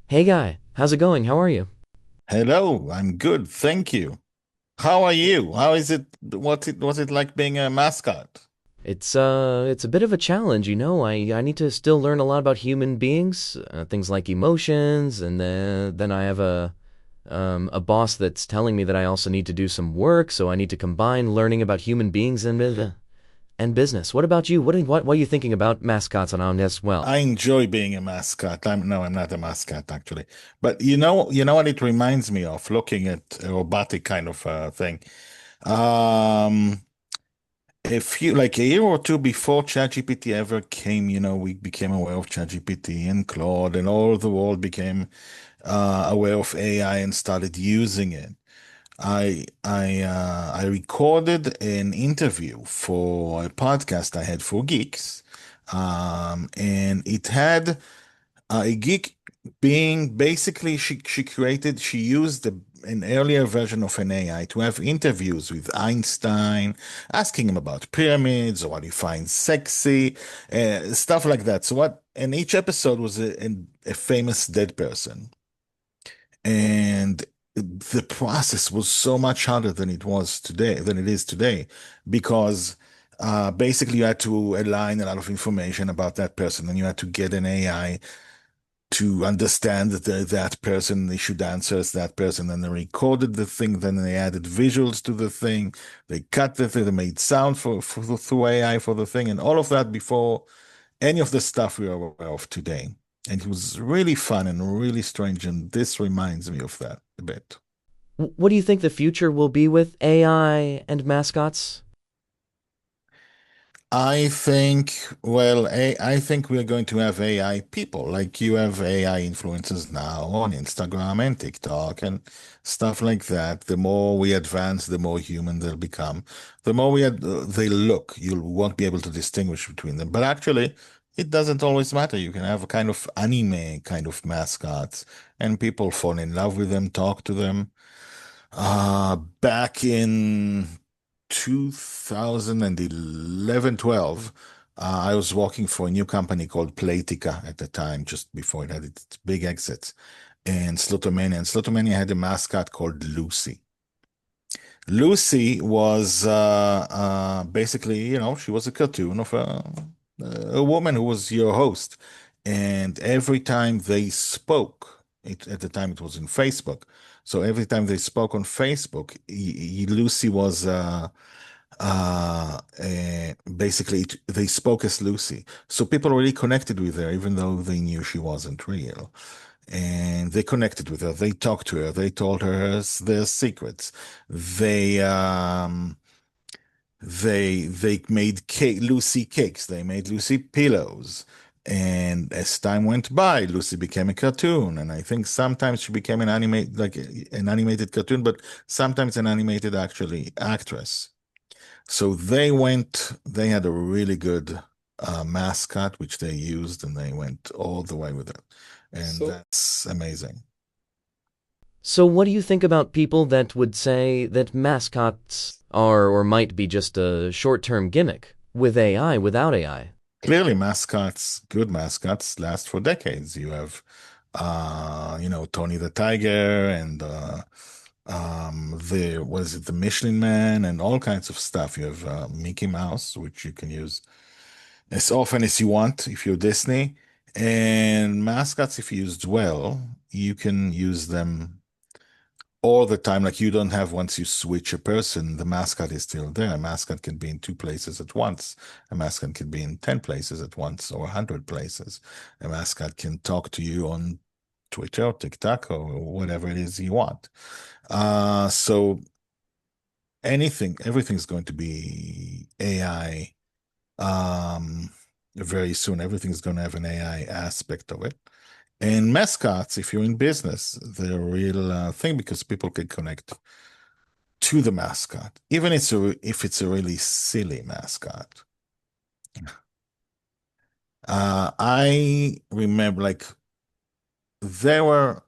Hey guy, how's it going? How are you? Hello, I'm good, thank you. How are you? How is it? What's it like being a mascot? It's a bit of a challenge, you know. I need to still learn a lot about human beings, things like emotions, and then I have a boss that's telling me that I also need to do some work, so I need to combine learning about human beings and business. What about you? What are you thinking about mascots on as well? I enjoy being a mascot. I'm not a mascot actually, but you know what it reminds me of? Looking at a robotic kind of thing. Um, if you like a year or two before ChatGPT ever came, we became aware of ChatGPT and Claude, and all the world became aware of AI and started using it. I recorded an interview for a podcast I had for geeks, and it had a geek being basically she used an earlier version of an AI to have interviews with Einstein, asking him about pyramids or what he finds sexy, stuff like that. And each episode was a famous dead person. And the process was so much harder than it is today, because basically you had to align a lot of information about that person, and you had to get an AI to understand that person issued answers that person, and they recorded the thing, then they added visuals to the thing, they cut the thing, they made sound for through AI for the thing, and all of that before any of the stuff we are aware of today. And it was really fun and really strange, and this reminds me of that a bit. What do you think the future will be with AI and mascots? I think we're going to have AI people. Like you have AI influencers now on Instagram and TikTok and stuff like that. The more we advance, the more human they'll become. The more they look, you won't be able to distinguish between them. But actually, it doesn't always matter. You can have a kind of anime kind of mascots, and people fall in love with them, talk to them. Back in 2011, 12, I was working for a new company called Playtika at the time, just before it had its big exits, and Slotomania. And Slotomania had a mascot called Lucy. Lucy was basically, she was a cartoon of a woman who was your host. And every time they spoke, at the time it was in Facebook. So every time they spoke on Facebook, Lucy was basically they spoke as Lucy. So people really connected with her, even though they knew she wasn't real. And they connected with her. They talked to her. They told her their secrets. They um they made Lucy cakes. They made Lucy pillows. And as time went by, Lucy became a cartoon. And I think sometimes she became an animated cartoon, but sometimes an animated actually actress. So they had a really good mascot, which they used, and they went all the way with it. And that's amazing. So, what do you think about people that would say that mascots are or might be just a short term gimmick with AI, without AI? Clearly, good mascots last for decades. You have, Tony the Tiger and was it the Michelin Man and all kinds of stuff. You have Mickey Mouse, which you can use as often as you want if you're Disney. And mascots, if used well, you can use them all the time. Like you don't have, once you switch a person, the mascot is still there. A mascot can be in two places at once. A mascot can be in 10 places at once or 100 places. A mascot can talk to you on Twitter or TikTok or whatever it is you want. So everything's going to be AI. Very soon, everything's going to have an AI aspect of it. And mascots, if you're in business, they're a real thing, because people can connect to the mascot, even if it's a really silly mascot. I remember, like, there were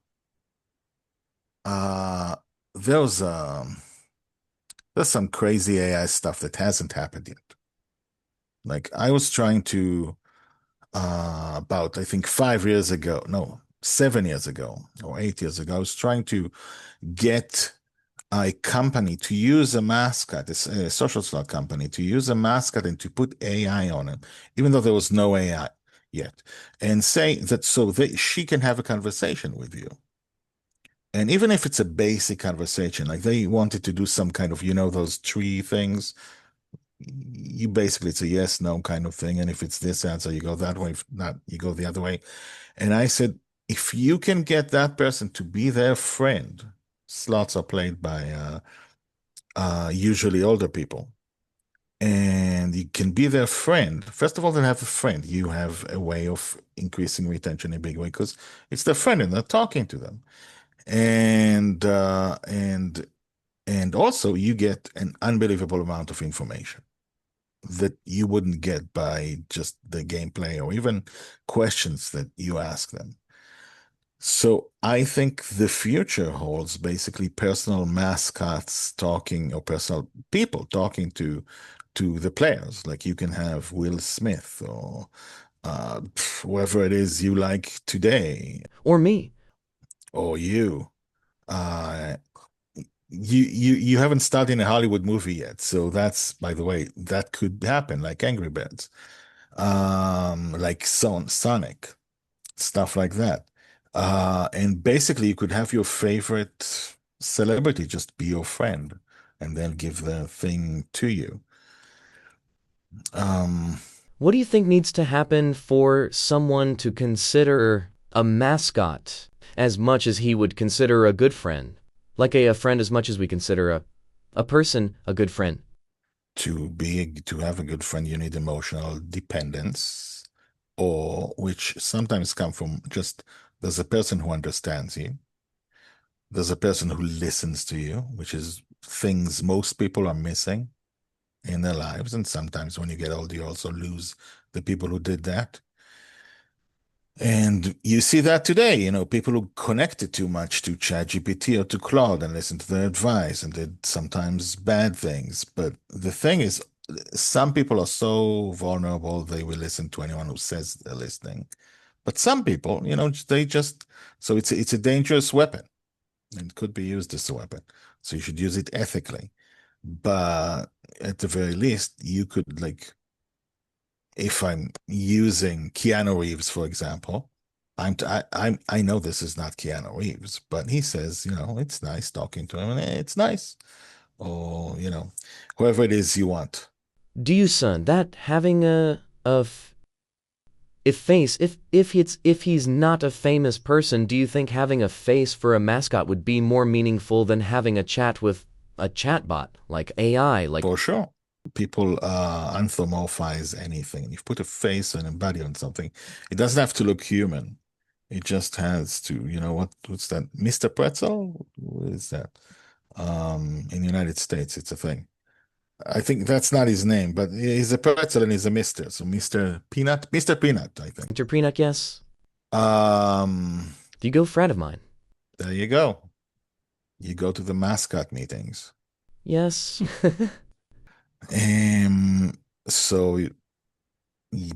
uh there was there's some crazy AI stuff that hasn't happened yet. Like I was trying to about, I think, 5 years ago. No. 7 years ago or 8 years ago. I was trying to get a company to use a mascot, a social slot company, to use a mascot and to put AI on it, even though there was no AI yet, and say that so that she can have a conversation with you. And even if it's a basic conversation, like they wanted to do some kind of, those tree things, you basically it's a yes, no kind of thing. And if it's this answer, you go that way. If not, you go the other way. And I said, if you can get that person to be their friend, slots are played by usually older people, and you can be their friend. First of all, they have a friend. You have a way of increasing retention in a big way because it's their friend and they're talking to them. And and also you get an unbelievable amount of information that you wouldn't get by just the gameplay or even questions that you ask them. So I think the future holds basically personal mascots talking or personal people talking to the players. Like you can have Will Smith or whoever it is you like today, Or me. or you. Uh, you haven't starred in a Hollywood movie yet, so that's, by the way, that could happen, like Angry Birds, like Sonic, stuff like that. And basically, you could have your favorite celebrity just be your friend, and then give the thing to you. Um, What do you think needs to happen for someone to consider a mascot as much as he would consider a good friend? Like a friend as much as we consider a person a good friend. to have a good friend, you need emotional dependence, or which sometimes come from just there's a person who understands you. There's a person who listens to you, which is things most people are missing in their lives. And sometimes when you get older, you also lose the people who did that. And you see that today, people who connected too much to ChatGPT or to Claude and listen to their advice and did sometimes bad things. But the thing is, some people are so vulnerable, they will listen to anyone who says they're listening. But some people, they just, so it's a dangerous weapon and could be used as a weapon. So you should use it ethically. But at the very least, you could, like, if I'm using Keanu Reeves, for example, I know this is not Keanu Reeves, but he says, it's nice talking to him, and it's nice. Or, whoever it is you want. Do you, son, that having if face if he's not a famous person, do you think having a face for a mascot would be more meaningful than having a chat with a chatbot like AI? Like For sure. People anthropomorphize anything. You put a face and a body on something. It doesn't have to look human. It just has to, what's that? Mr. Pretzel? What is that? In the United States, it's a thing. I think that's not his name, but he's a pretzel and he's a Mr. So Mr. Peanut, I think. Interprenup, yes. Um, Do you go friend of mine? there you go. You go to the mascot meetings. Yes. Um, so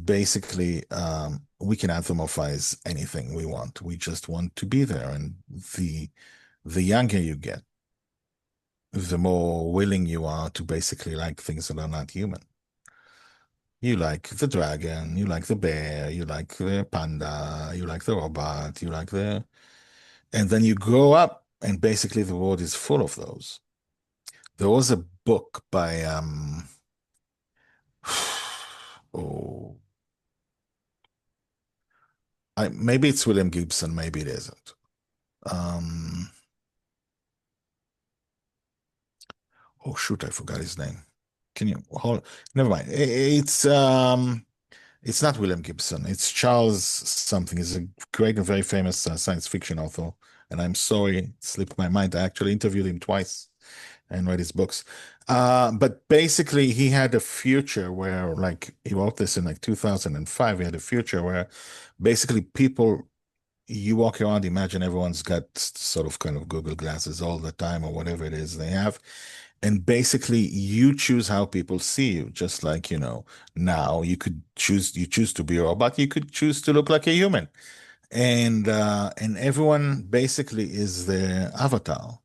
basically, we can anthropomorphize anything we want. We just want to be there. And the younger you get, the more willing you are to basically like things that are not human. You like the dragon, you like the bear, you like the panda, you like the robot, and then you grow up, and basically the world is full of those. There was a book by, oh, maybe it's William Gibson, maybe it isn't. Um, oh shoot, I forgot his name. Can you hold? Never mind. It's not William Gibson. It's Charles something. He's a great and very famous science fiction author. And I'm sorry, it slipped my mind. I actually interviewed him twice and read his books. But basically, he had a future where, like, he wrote this in like 2005. He had a future where basically people, you walk around, imagine everyone's got sort of kind of Google glasses all the time or whatever it is they have. And basically, you choose how people see you, just like, now you choose to be a robot, you could choose to look like a human. and everyone basically is their avatar.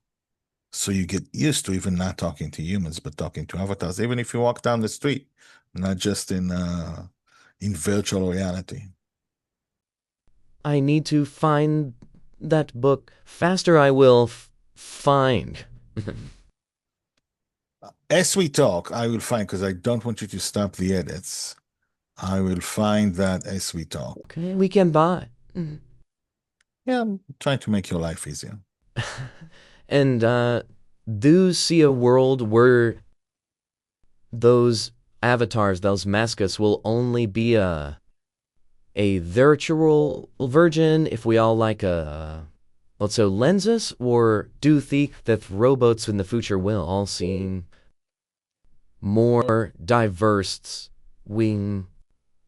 So you get used to even not talking to humans, but talking to avatars, even if you walk down the street, not just in virtual reality. I need to find that book. Faster I will find. As we talk, I will find, because I don't want you to stop the edits. I will find that as we talk. Okay, we can buy. Yeah, I'm trying to make your life easier. And do see a world where those avatars, those mascots, will only be a virtual version if we all like let's say lenses, or do you think that robots in the future will all seem more diverse? We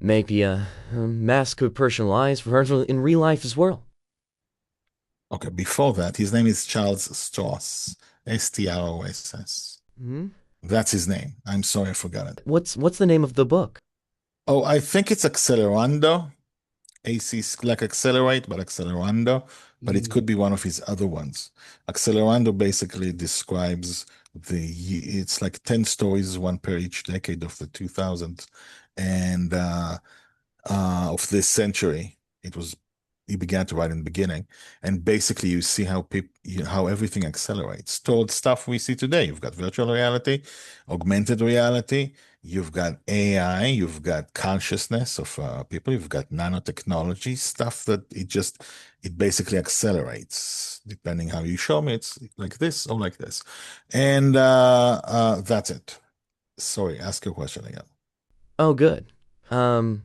maybe a mask could personalize for in real life as well. Okay, before that, his name is Charles Stross, Stross. Hmm? That's his name. I'm sorry, I forgot it. What's the name of the book? Oh, I think it's Accelerando. AC like accelerate, but accelerando, but it could be one of his other ones. Accelerando basically describes it's like 10 stories, one per each decade of the 2000s and of this century. It was he began to write in the beginning, and basically you see how people how everything accelerates towards stuff we see today. You've got virtual reality, augmented reality, you've got AI, you've got consciousness of people, you've got nanotechnology stuff that it basically accelerates depending how you show me. It's like this or like this, and that's it. Sorry, ask your question again. Oh, good. Um,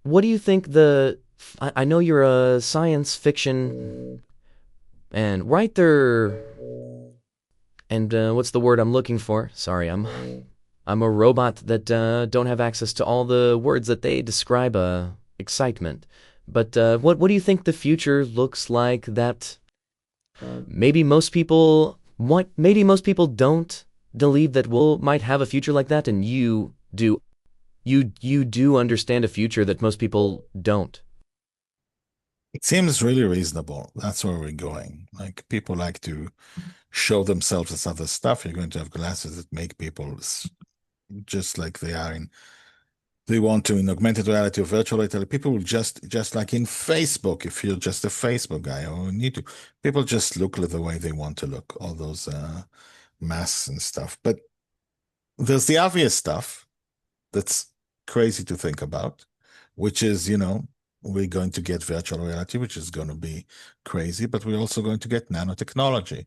what do you think the? I know you're a science fiction and writer, and what's the word I'm looking for? Sorry, I'm a robot that don't have access to all the words that they describe excitement. But what do you think the future looks like? That maybe most people don't believe that we'll might have a future like that, and you do. You do understand a future that most people don't. It seems really reasonable. That's where we're going. Like people like to show themselves as other stuff. You're going to have glasses that make people just like they are in. They want to in augmented reality or virtual reality. People will just like in Facebook. If you're just a Facebook guy or need to, people just look the way they want to look. All those masks and stuff. But there's the obvious stuff that's crazy to think about, which is, we're going to get virtual reality, which is going to be crazy, but we're also going to get nanotechnology,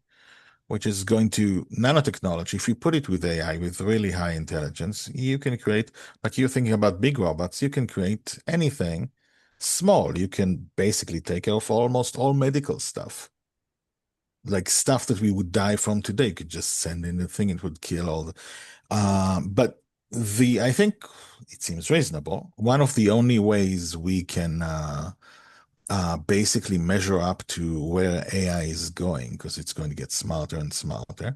which is going to nanotechnology. If you put it with AI, with really high intelligence, you can create, like you're thinking about big robots, you can create anything small. You can basically take care of almost all medical stuff, like stuff that we would die from today. You could just send in the thing, it would kill all the but I think it seems reasonable. One of the only ways we can basically measure up to where AI is going, because it's going to get smarter and smarter,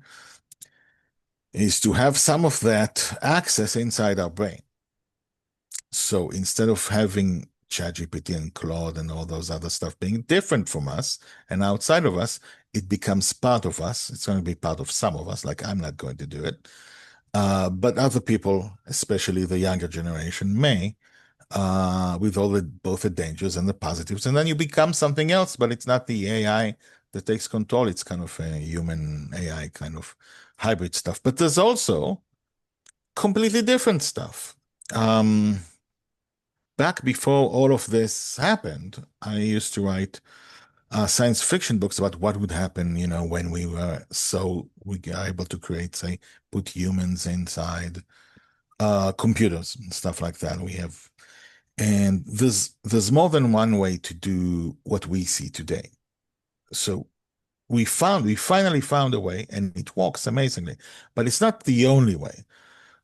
is to have some of that access inside our brain. So instead of having ChatGPT and Claude and all those other stuff being different from us and outside of us, it becomes part of us. It's going to be part of some of us. Like I'm not going to do it. But other people, especially the younger generation, may, with all the both the dangers and the positives. And then you become something else, but it's not the AI that takes control. It's kind of a human AI kind of hybrid stuff. But there's also completely different stuff. Um, Back before all of this happened, I used to write science fiction books about what would happen, when we are able to create, say, put humans inside computers and stuff like that. And there's more than one way to do what we see today. So we finally found a way, and it works amazingly. But it's not the only way.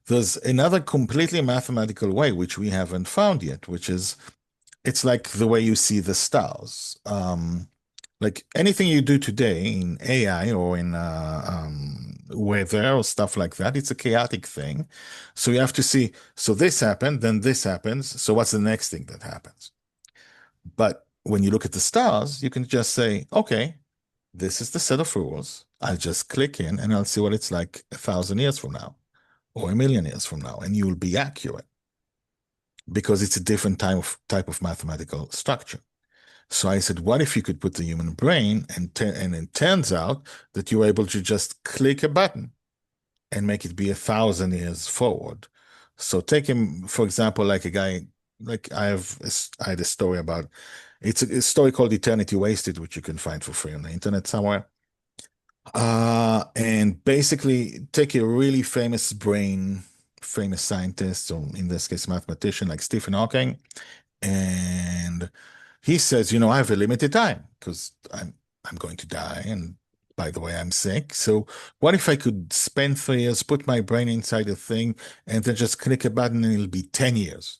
There's another completely mathematical way which we haven't found yet, which is it's like the way you see the stars. Like anything you do today in AI or in weather or stuff like that, it's a chaotic thing. So you have to see, so this happened, then this happens. So what's the next thing that happens? But when you look at the stars, you can just say, okay, this is the set of rules. I'll just click in and I'll see what it's like 1,000 years from now or 1,000,000 years from now, and you'll be accurate because it's a different type of mathematical structure. So I said, what if you could put the human brain and it turns out that you're able to just click a button and make it be 1,000 years forward. So take him, for example, like a guy, like I had a story about, it's a story called Eternity Wasted, which you can find for free on the internet somewhere. And basically take a really famous scientist, or in this case, mathematician like Stephen Hawking, and he says, I have a limited time because I'm going to die, and by the way, I'm sick. So what if I could spend 3 years, put my brain inside a thing, and then just click a button, and it'll be 10 years.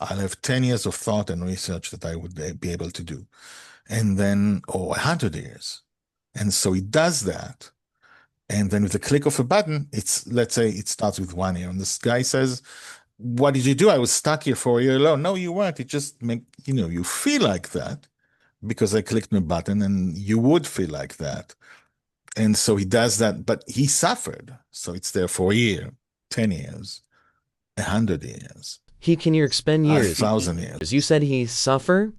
I'll have 10 years of thought and research that I would be able to do, and then, or 100 years. And so he does that. And then with the click of a button, let's say it starts with 1 year. And this guy says, what did you do? I was stuck here for a year alone. No, you weren't. It just you feel like that because I clicked on a button and you would feel like that. And so he does that, but he suffered. So it's there for a year, 10 years, 100 years, He can you expend a years. thousand years. You said he suffer?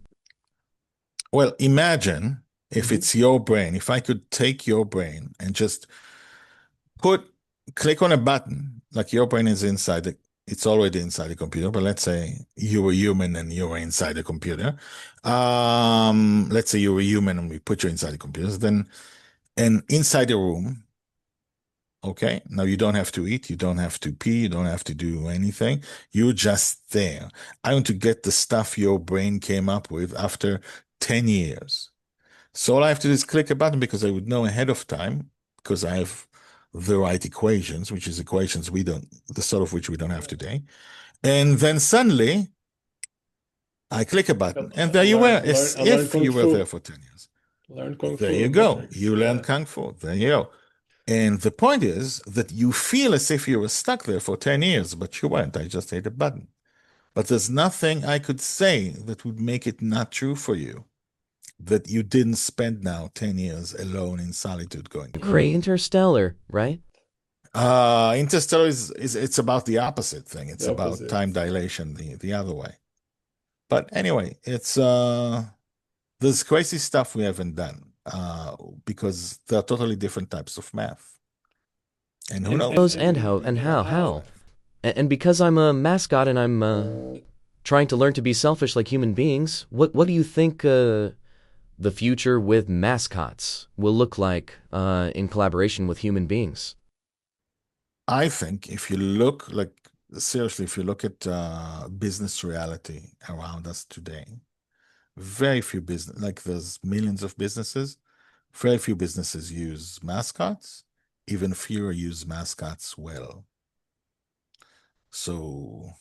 Well, imagine if Hmm. it's your brain, if I could take your brain and just put click on a button, like your brain is inside it's already inside the computer, but let's say you were human and you were inside the computer. Let's say you were human and we put you inside the computers, then and inside the room, okay, now you don't have to eat, you don't have to pee, you don't have to do anything. You're just there. I want to get the stuff your brain came up with after 10 years. So all I have to do is click a button because I would know ahead of time because I have the right equations, which is equations the sort of which we don't have today. And then suddenly I click a button and there you were, as I learn if kung you were there fu. for 10 years. Learn kung There fu you in go. Matrix. You learn Yeah. Kung Fu. There you go. And the point is that you feel as if you were stuck there for 10 years, but you weren't. I just hit a button. But there's nothing I could say that would make it not true for you, that you didn't spend now 10 years alone in solitude going through. Great. Interstellar, right? Interstellar it's about the opposite thing. It's The about opposite. time dilation the other way. But anyway, it's there's crazy stuff we haven't done because there are totally different types of math. And who Those knows? and how. And because I'm a mascot and I'm trying to learn to be selfish like human beings, what do you think the future with mascots will look like in collaboration with human beings? I think if you look like seriously, if you look at business reality around us today, very few business like there's millions of businesses, very few businesses use mascots, even fewer use mascots well. So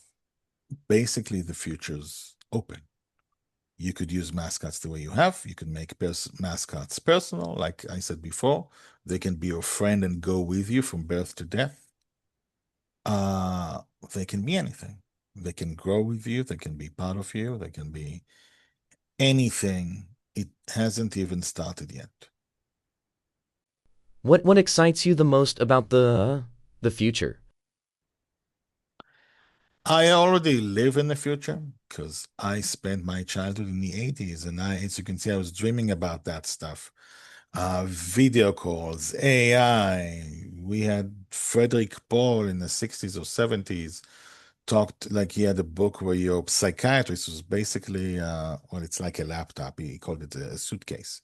basically the future's open. You could use mascots the way you have. You can make mascots personal. Like I said before, they can be your friend and go with you from birth to death. Uh, they can be anything. They can grow with you. They can be part of you. They can be anything. It hasn't even started yet. What excites you the most about the future? I already live in the future because I spent my childhood in the 80s, and as you can see, I was dreaming about that stuff. Video calls, AI. We had Frederick Paul in the 60s or 70s talked like he had a book where your psychiatrist was basically, well, it's like a laptop. He called it a suitcase.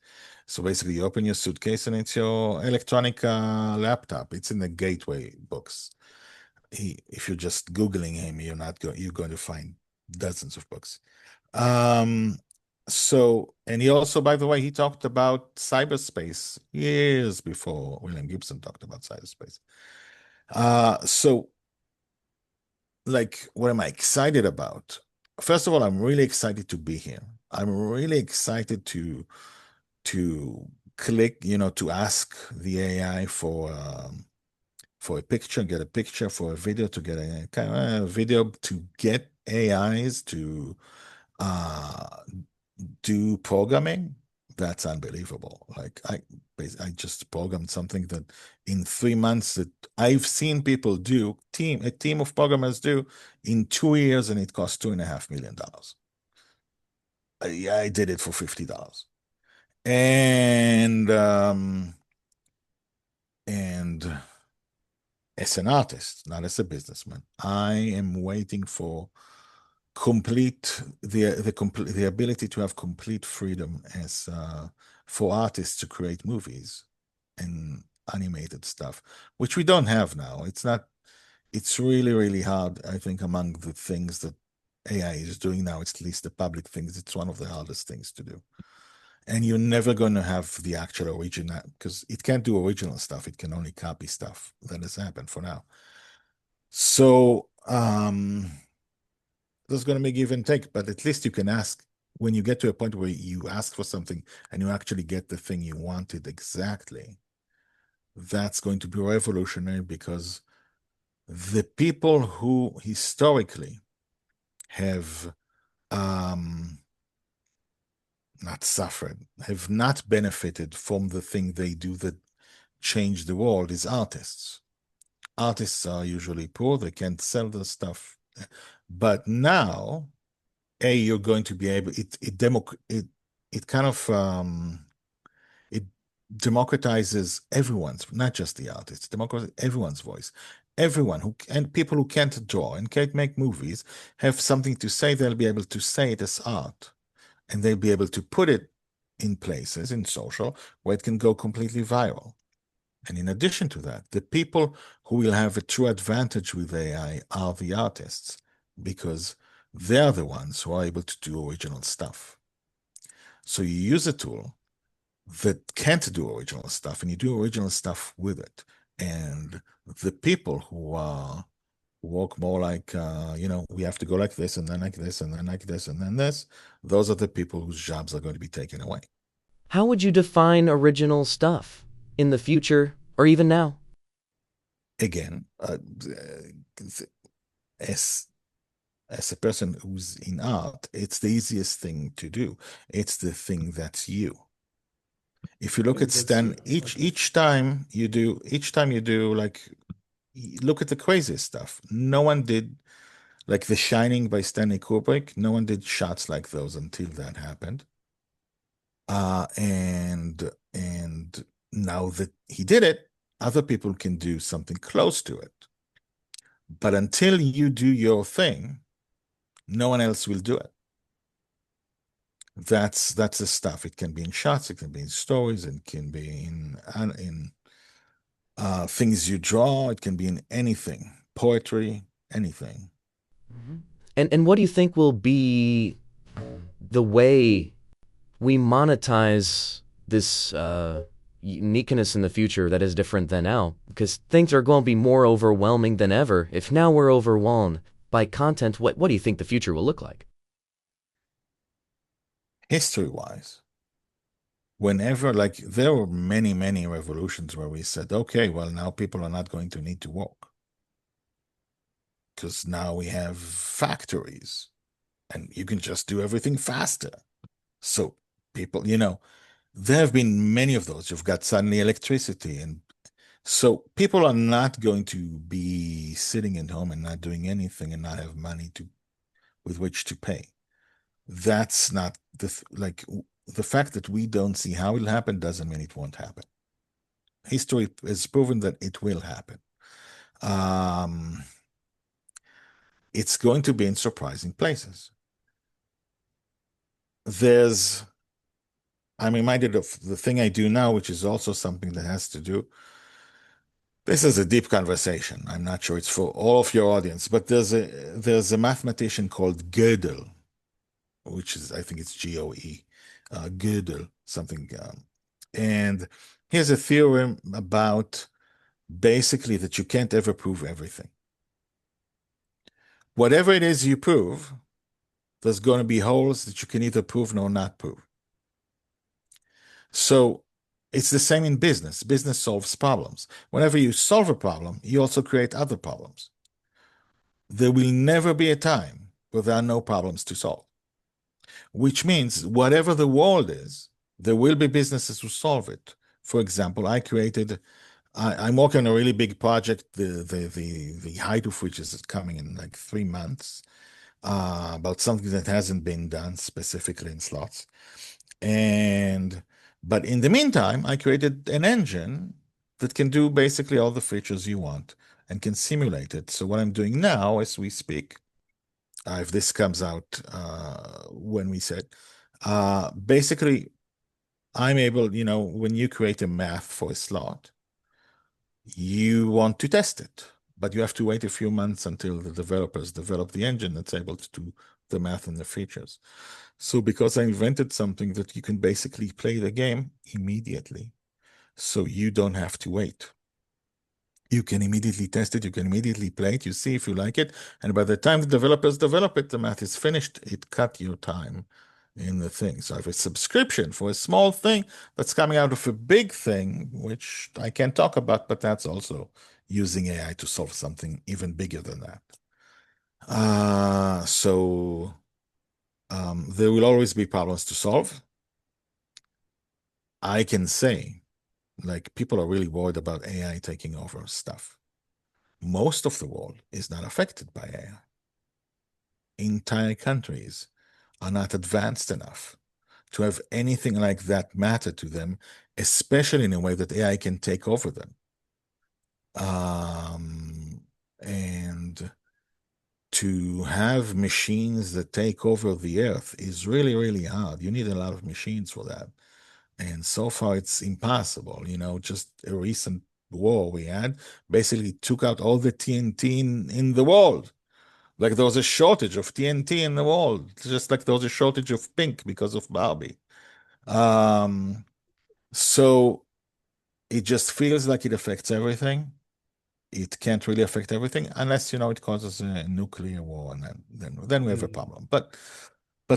So basically, you open your suitcase and it's your electronic laptop. It's in the Gateway books. If you're just Googling him, you're going to find dozens of books. Um, and he also, by the way, he talked about cyberspace years before William Gibson talked about cyberspace. So like, what am I excited about? First of all, I'm really excited to be here. I'm really excited to click, to ask the AI for a picture, get a picture, for a video to get a kind of video, to get AIs to uh do programming, that's unbelievable. I just programmed something that in 3 months that I've seen people do, a team of programmers do in 2 years, and it cost $2.5 million. I did it for $50. And and as an artist, not as a businessman, I am waiting for the ability to have complete freedom as for artists to create movies and animated stuff, which we don't have now. It's really, really hard. I think among the things that AI is doing now, it's at least the public things, it's one of the hardest things to do. And you're never going to have the actual original because it can't do original stuff. It can only copy stuff that has happened for now. So there's going to be give and take, but at least you can ask when you get to a point where you ask for something and you actually get the thing you wanted exactly. That's going to be revolutionary because the people who historically have not suffered, have not benefited from the thing they do that change the world is artists. Artists are usually poor, they can't sell their stuff. But now, you're going to be able it kind of it democratizes everyone's, not just the artists, democratizes everyone's voice. Everyone who and people who can't draw and can't make movies have something to say, they'll be able to say it as art. And they'll be able to put it in places in social where it can go completely viral. And in addition to that, the people who will have a true advantage with AI are the artists because they're the ones who are able to do original stuff. So you use a tool that can't do original stuff and you do original stuff with it. And the people who are walk more like, we have to go like this and then like this and then like this and then this, those are the people whose jobs are going to be taken away. How would you define original stuff in the future or even now? Again, as as a person who's in art, it's the easiest thing to do. It's the thing that's you. If you look at Stan, each time you do like, look at the craziest stuff. No one did like The Shining by Stanley Kubrick. No one did shots like those until that happened. And now that he did it, other people can do something close to it. But until you do your thing, no one else will do it. That's the stuff. It can be in shots, it can be in stories, it can be in things you draw, it can be in anything, poetry, anything. And what do you think will be the way we monetize this uniqueness in the future that is different than now? Because things are going to be more overwhelming than ever. If now we're overwhelmed by content, what do you think the future will look like? History-wise, whenever, like, there were many, many revolutions where we said, okay, well, now people are not going to need to work because now we have factories and you can just do everything faster. So people, there have been many of those. You've got suddenly electricity. And so people are not going to be sitting at home and not doing anything and not have money with which to pay. That's not the fact that we don't see how it'll happen doesn't mean it won't happen. History has proven that it will happen. Um, it's going to be in surprising places. I'm reminded of the thing I do now, which is also something that has to do. This is a deep conversation. I'm not sure it's for all of your audience, but there's a mathematician called Gödel, which is, I think it's G-O-E, Gödel, something. And here's a theorem about basically that you can't ever prove everything. Whatever it is you prove, there's going to be holes that you can either prove nor not prove. So it's the same in business. Business solves problems. Whenever you solve a problem, you also create other problems. There will never be a time where there are no problems to solve. which means whatever the world is, there will be businesses to solve it. For example, I'm working on a really big project, the height of which is coming in like 3 months, about something that hasn't been done specifically in slots. And but in the meantime, I created an engine that can do basically all the features you want and can simulate it. So what I'm doing now as we speak, if this comes out when we said, basically I'm able, when you create a math for a slot, you want to test it, but you have to wait a few months until the developers develop the engine that's able to do the math and the features. So because I invented something that you can basically play the game immediately, so you don't have to wait. You can immediately test it, you can immediately play it, you see if you like it, and by the time the developers develop it, the math is finished. It cut your time in the thing. So I have a subscription for a small thing that's coming out of a big thing, which I can't talk about, but that's also using AI to solve something even bigger than that. There will always be problems to solve. I can say, like, people are really worried about AI taking over stuff. Most of the world is not affected by AI. Entire countries are not advanced enough to have anything like that matter to them, especially in a way that AI can take over them. And to have machines that take over the earth is really, really hard. You need a lot of machines for that. And so far, it's impossible. Just a recent war we had basically took out all the TNT in the world. Like there was a shortage of TNT in the world, just like there was a shortage of pink because of Barbie. Um, so it just feels like it affects everything. It can't really affect everything unless it causes a nuclear war, and then we have a Mm. problem. But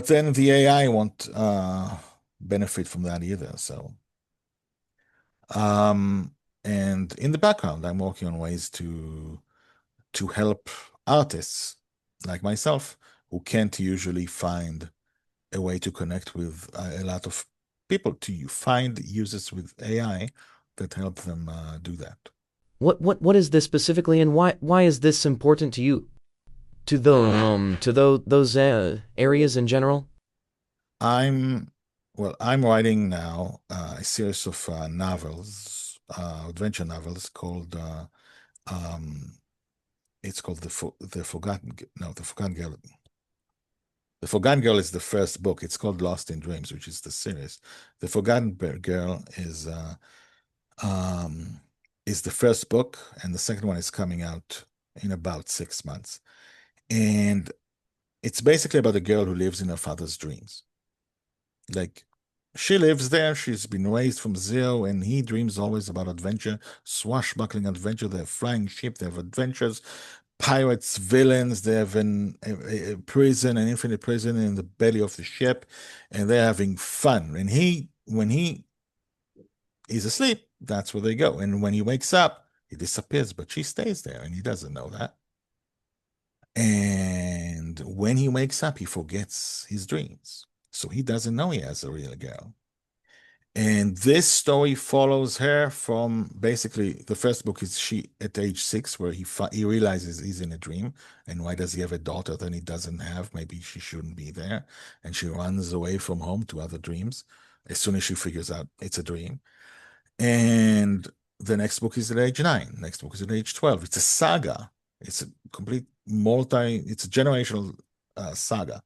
then the AI won't benefit from that either. So um, and in the background, I'm working on ways to help artists like myself who can't usually find a way to connect with a lot of people, to find users with AI that help them do that. What is this specifically, and why is this important to you? To those areas in general? I'm I'm writing now a series of novels, adventure novels called um, it's called the Forgotten no the Forgotten Girl. The Forgotten Girl is the first book. It's called Lost in Dreams, which is the series. The Forgotten Girl um, is the first book, and the second one is coming out in about 6 months. And it's basically about a girl who lives in her father's dreams. Like, she lives there, she's been raised from zero, and he dreams always about adventure, swashbuckling adventure. They have flying ship, they have adventures, pirates, villains, they have a prison, an infinite prison in the belly of the ship, and they're having fun. And when he is asleep, that's where they go. And when he wakes up, he disappears, but she stays there, and he doesn't know that. And when he wakes up, he forgets his dreams. So he doesn't know he has a real girl. And this story follows her from basically the first book is she at age 6, where he realizes he's in a dream, and why does he have a daughter that he doesn't have? Maybe she shouldn't be there, and she runs away from home to other dreams as soon as she figures out it's a dream. And the next book is at age 9. Next book is at age 12. It's a saga. It's a complete it's a generational saga.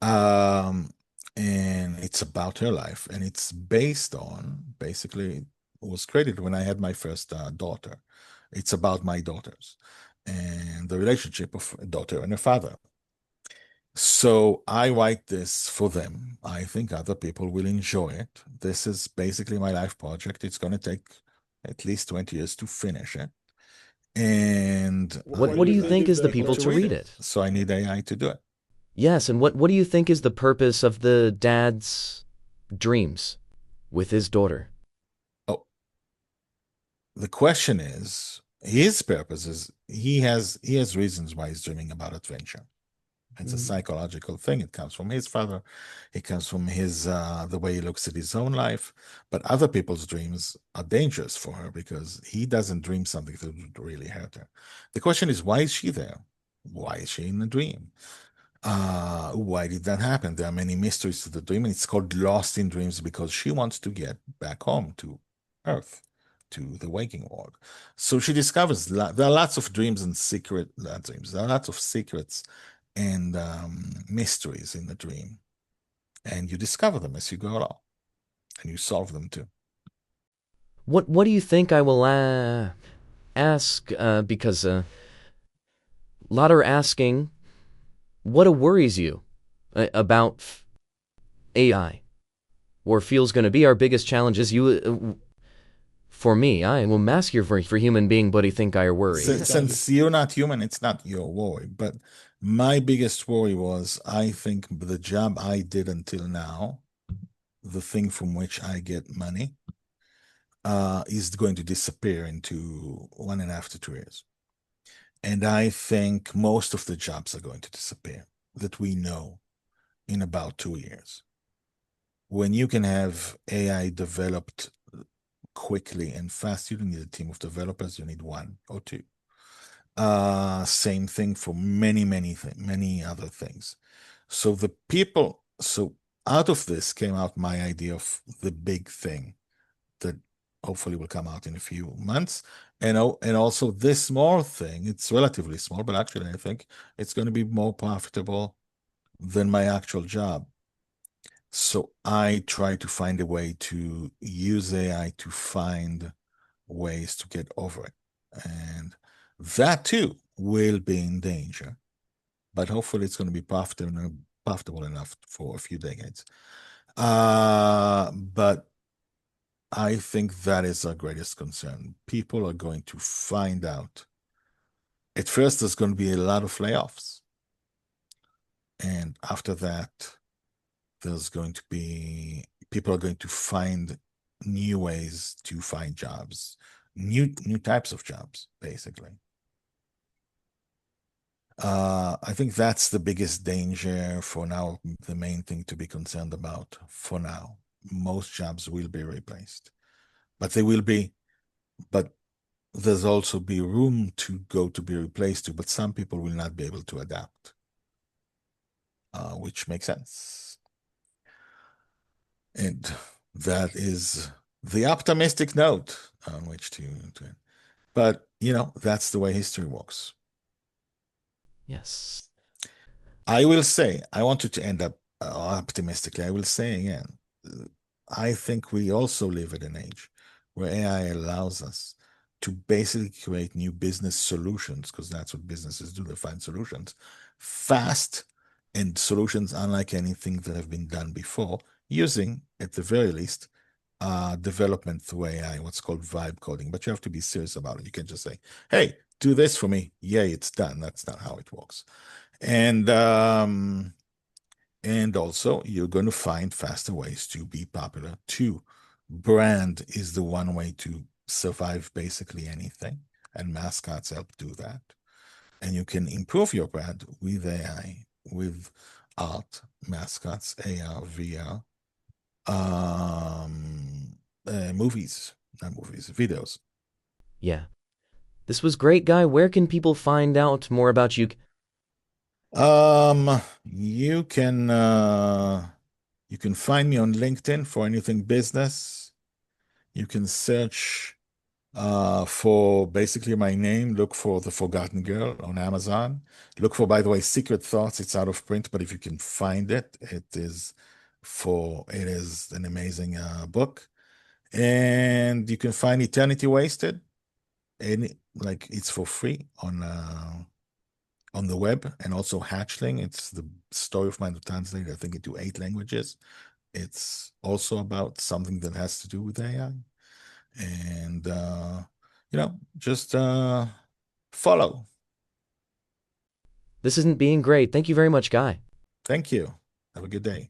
Um, and it's about her life. And it's based on, basically, it was created when I had my first daughter. It's about my daughters and the relationship of a daughter and a father. So I write this for them. I think other people will enjoy it. This is basically my life project. It's going to take at least 20 years to finish it. And What do you I think need is the people people to to read read it. it? So I need AI to do it. Yes, and what do you think is the purpose of the dad's dreams with his daughter? Oh, the question is, his purpose is he has reasons why he's dreaming about adventure. It's a Mm. psychological thing. It comes from his father. It comes from his the way he looks at his own life. But other people's dreams are dangerous for her because he doesn't dream something that would really hurt her. The question is, why is she there? Why is she in a dream? Why did that happen? There are many mysteries to the dream, and it's called Lost in Dreams because she wants to get back home to Earth, to the waking world. So she discovers there are lots of dreams and secret dreams. There are lots of secrets and mysteries in the dream, and you discover them as you go along, and you solve them too. What do you think I will ask? Because a lot are asking, what worries you about AI, or feels going to be our biggest challenge? Is you for me? I will mask your for human being, but I think I worry. Since you're not human, it's not your worry. But my biggest worry was I think the job I did until now, the thing from which I get money, is going to disappear into 1.5 to 2 years. And I think most of the jobs are going to disappear that we know in about 2 years. When you can have AI developed quickly and fast, you don't need a team of developers, you need one or two. Same thing for many other things. So out of this came out my idea of the big thing that hopefully will come out in a few months. And also this small thing, it's relatively small, but actually I think it's going to be more profitable than my actual job. So I try to find a way to use AI to find ways to get over it. And that too will be in danger, but hopefully it's going to be profitable enough for a few decades. But I think that is our greatest concern. People are going to find out. At first, there's going to be a lot of layoffs. And after that, there's going to be people are going to find new ways to find jobs, new types of jobs, basically. I think that's the biggest danger for now, the main thing to be concerned about for now. Most jobs will be replaced, but they will be, but there's also be room to go to be replaced to, but some people will not be able to adapt, which makes sense. And that is the optimistic note on which to but that's the way history works. Yes. I will say, I wanted to end up optimistically. I will say again, I think we also live at an age where AI allows us to basically create new business solutions, because that's what businesses do. They find solutions fast and solutions unlike anything that have been done before, using, at the very least, development through AI, what's called vibe coding. But you have to be serious about it. You can just say, hey, do this for me. Yay, it's done. That's not how it works. And also you're going to find faster ways to be popular too. Brand is the one way to survive basically anything, and mascots help do that. And you can improve your brand with AI, with art, mascots, AR, VR, movies, not movies, videos. Yeah. This was great, Guy. Where can people find out more about you? You can find me on LinkedIn for anything business. You can search for basically my name. Look for The Forgotten Girl on Amazon. Look for, by the way, Secret Thoughts. It's out of print, but if you can find it, it is an amazing book. And you can find Eternity Wasted. Like it's for free on the web, and also Hatchling. It's the story of mine translated, I think, into 8 languages. It's also about something that has to do with AI. And just follow. This isn't being great. Thank you very much, Guy. Thank you. Have a good day.